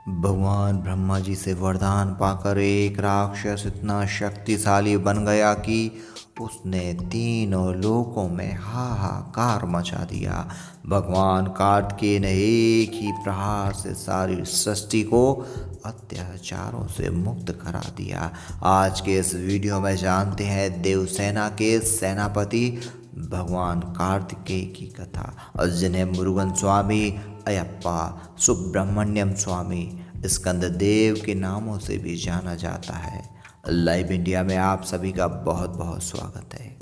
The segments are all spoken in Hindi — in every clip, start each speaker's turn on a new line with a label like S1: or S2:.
S1: भगवान ब्रह्मा जी से वरदान पाकर एक राक्षस इतना शक्तिशाली बन गया कि उसने तीनों लोकों में हाहाकार मचा दिया। भगवान कार्तिकेय ने एक ही प्रहार से सारी सृष्टि को अत्याचारों से मुक्त करा दिया। आज के इस वीडियो में जानते हैं देवसेना के सेनापति भगवान कार्तिकेय की कथा, और जिन्हें मुरुगन स्वामी, अयप्पा, सुब्रमण्यम स्वामी, स्कंददेव के नामों से भी जाना जाता है। लाइव इंडिया में आप सभी का बहुत बहुत स्वागत है।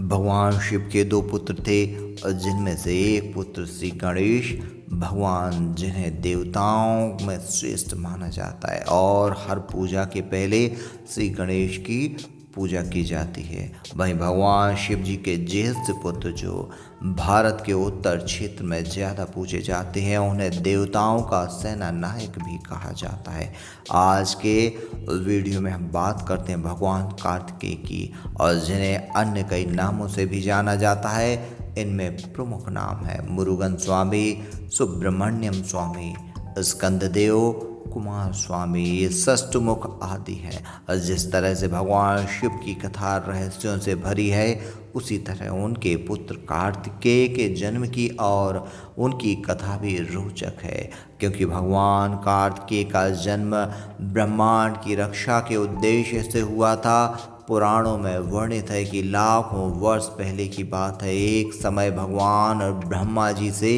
S1: भगवान शिव के दो पुत्र थे, और जिनमें से एक पुत्र श्री गणेश भगवान, जिन्हें देवताओं में श्रेष्ठ माना जाता है, और हर पूजा के पहले श्री गणेश की पूजा की जाती है। वहीं भगवान शिव जी के ज्येष्ठ पुत्र, जो भारत के उत्तर क्षेत्र में ज़्यादा पूजे जाते हैं, उन्हें देवताओं का सेना नायक भी कहा जाता है। आज के वीडियो में हम बात करते हैं भगवान कार्तिकेय की, और जिन्हें अन्य कई नामों से भी जाना जाता है। इनमें प्रमुख नाम है मुरुगन स्वामी, सुब्रमण्यम स्वामी, स्कंददेव, कुमार स्वामी, ये षष्ठमुख आदि है। और जिस तरह से भगवान शिव की कथा रहस्यों से भरी है, उसी तरह उनके पुत्र कार्तिकेय के जन्म की और उनकी कथा भी रोचक है, क्योंकि भगवान कार्तिकेय का जन्म ब्रह्मांड की रक्षा के उद्देश्य से हुआ था। पुराणों में वर्णित है कि लाखों वर्ष पहले की बात है, एक समय भगवान और ब्रह्मा जी से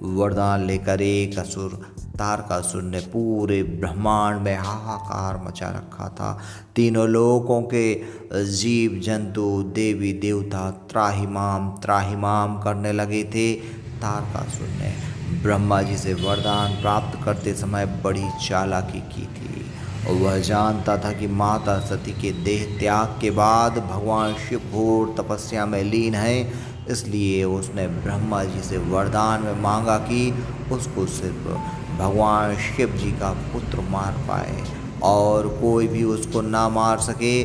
S1: वरदान लेकर एक असुर तारकासुर ने पूरे ब्रह्मांड में हाहाकार मचा रखा था। तीनों लोकों के जीव जंतु, देवी देवता त्राहिमाम त्राहिमाम करने लगे थे। तारकासुर ने ब्रह्मा जी से वरदान प्राप्त करते समय बड़ी चालाकी की थी, और वह जानता था कि माता सती के देह त्याग के बाद भगवान शिव घोर तपस्या में लीन है। इसलिए उसने ब्रह्मा जी से वरदान में मांगा कि उसको सिर्फ भगवान शिव जी का पुत्र मार पाए, और कोई भी उसको ना मार सके।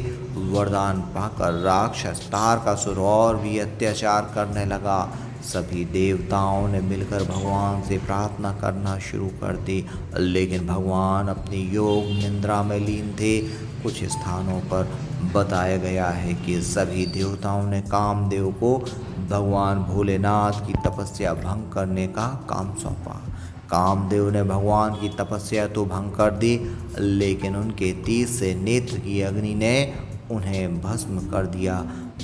S1: वरदान पाकर राक्षस तारकासुर और भी अत्याचार करने लगा। सभी देवताओं ने मिलकर भगवान से प्रार्थना करना शुरू कर दी, लेकिन भगवान अपनी योग निद्रा में लीन थे। कुछ स्थानों पर बताया गया है कि सभी देवताओं ने कामदेव को भगवान भोलेनाथ की तपस्या भंग करने का काम सौंपा। कामदेव ने भगवान की तपस्या तो भंग कर दी, लेकिन उनके तीर से नेत्र की अग्नि ने उन्हें भस्म कर दिया।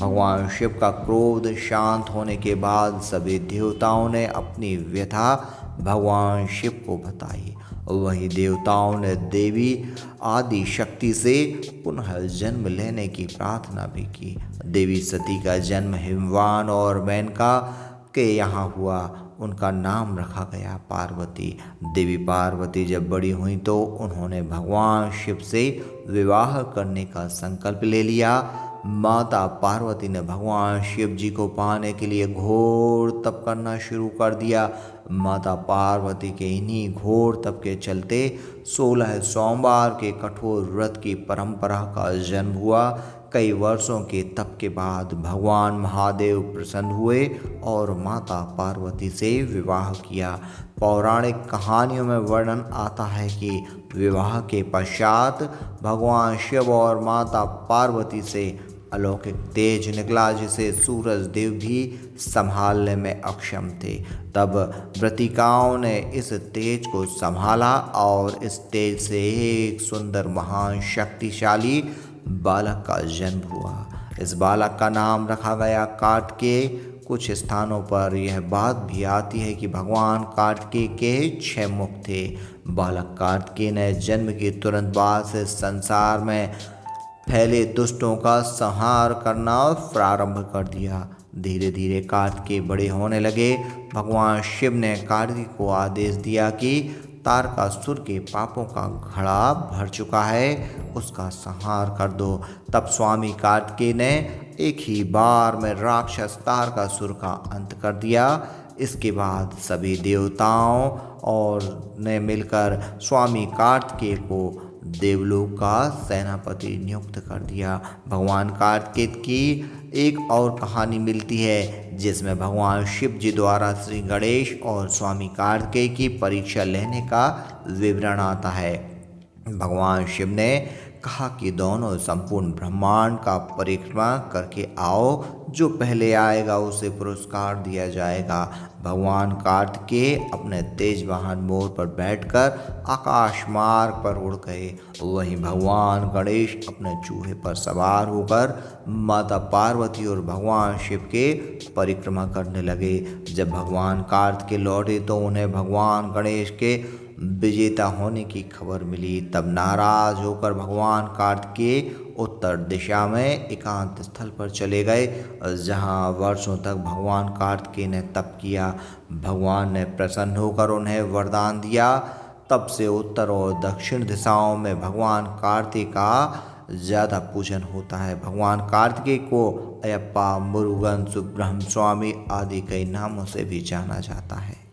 S1: भगवान शिव का क्रोध शांत होने के बाद सभी देवताओं ने अपनी व्यथा भगवान शिव को बताई। वही देवताओं ने देवी आदि शक्ति से पुनः जन्म लेने की प्रार्थना भी की। देवी सती का जन्म हिमवान और मेनका के यहाँ हुआ। उनका नाम रखा गया पार्वती। देवी पार्वती जब बड़ी हुई तो उन्होंने भगवान शिव से विवाह करने का संकल्प ले लिया। माता पार्वती ने भगवान शिव जी को पाने के लिए घोर तप करना शुरू कर दिया। माता पार्वती के इन्हीं घोर तप के चलते 16 सोमवार के कठोर व्रत की परंपरा का जन्म हुआ। कई वर्षों के तप के बाद भगवान महादेव प्रसन्न हुए और माता पार्वती से विवाह किया। पौराणिक कहानियों में वर्णन आता है कि विवाह के पश्चात भगवान शिव और माता पार्वती से अलौकिक तेज निकला, जिसे सूरज देव भी संभालने में अक्षम थे। तब व्रतिकाओं ने इस तेज को संभाला और इस तेज से एक सुंदर महान शक्तिशाली बालक का जन्म हुआ। इस बालक का नाम रखा गया कार्तिकेय। कुछ स्थानों पर यह बात भी आती है कि भगवान कार्तिकेय के 6 मुख थे। बालक कार्तिकेय ने जन्म के तुरंत बाद से संसार में फैले दुष्टों का संहार करना प्रारंभ कर दिया। धीरे धीरे कार्तिकेय बड़े होने लगे। भगवान शिव ने कार्तिक को आदेश दिया कि तारकासुर के पापों का घड़ा भर चुका है, उसका संहार कर दो। तब स्वामी कार्तिकेय ने एक ही बार में राक्षस तारकासुर का अंत कर दिया। इसके बाद सभी देवताओं और ने मिलकर स्वामी कार्तिकेय को देवलोक का सेनापति नियुक्त कर दिया। भगवान कार्तिकेय की एक और कहानी मिलती है जिसमें भगवान शिव जी द्वारा श्री गणेश और स्वामी कार्तिकेय की परीक्षा लेने का विवरण आता है। भगवान शिव ने कहा कि दोनों संपूर्ण ब्रह्मांड का परिक्रमा करके आओ, जो पहले आएगा उसे पुरस्कार दिया जाएगा। भगवान कार्तिकेय अपने तेज वाहन मोर पर बैठकर आकाश मार्ग पर उड़ गए। वहीं भगवान गणेश अपने चूहे पर सवार होकर माता पार्वती और भगवान शिव के परिक्रमा करने लगे। जब भगवान कार्तिकेय लौटे तो उन्हें भगवान गणेश के विजेता होने की खबर मिली। तब नाराज होकर भगवान कार्तिकेय उत्तर दिशा में एकांत स्थल पर चले गए, जहां वर्षों तक भगवान कार्तिकेय ने तप किया। भगवान ने प्रसन्न होकर उन्हें वरदान दिया। तब से उत्तर और दक्षिण दिशाओं में भगवान कार्तिकेय का ज़्यादा पूजन होता है। भगवान कार्तिकेय को अयप्पा, मुरुगन, सुब्रह्म स्वामी आदि कई नामों से भी जाना जाता है।